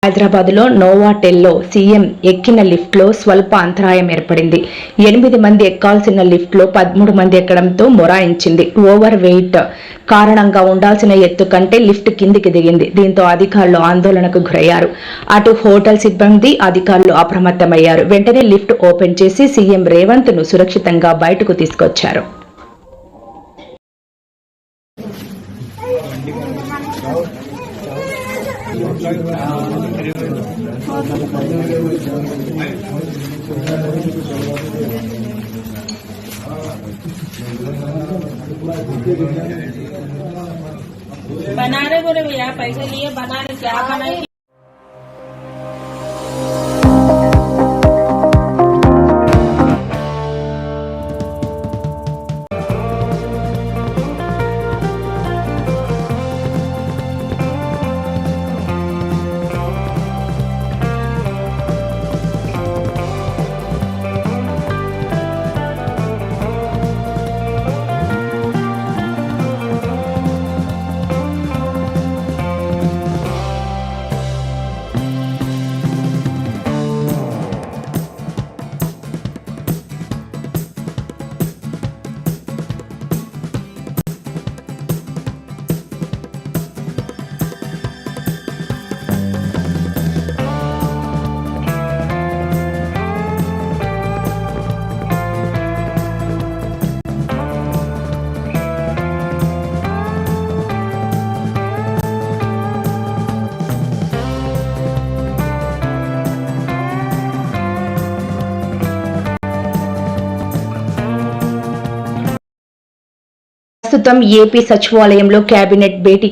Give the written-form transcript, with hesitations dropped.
హైదరాబాద్లో నోవాటెల్లో సీఎం ఎక్కిన లిఫ్ట్లో స్వల్ప అంతరాయం ఏర్పడింది. 8 మంది ఎక్కాల్సిన లిఫ్ట్లో 13 మంది ఎక్కడంతో మొరాయించింది. ఓవర్ వెయిట్ కారణంగా ఉండాల్సిన ఎత్తు కంటే లిఫ్ట్ కిందికి దిగింది. దీంతో అధికారులు ఆందోళనకు గురయ్యారు. అటు హోటల్ సిబ్బంది, అధికారులు అప్రమత్తమయ్యారు. వెంటనే లిఫ్ట్ ఓపెన్ చేసి సీఎం రేవంత్ ను సురక్షితంగా బయటకు తీసుకొచ్చారు. बना रहे बोले भैया पैसे लिए बना रहे क्या बनाए। ప్రస్తుతం ఏపీ సచివాలయంలో కేబినెట్ భేటీ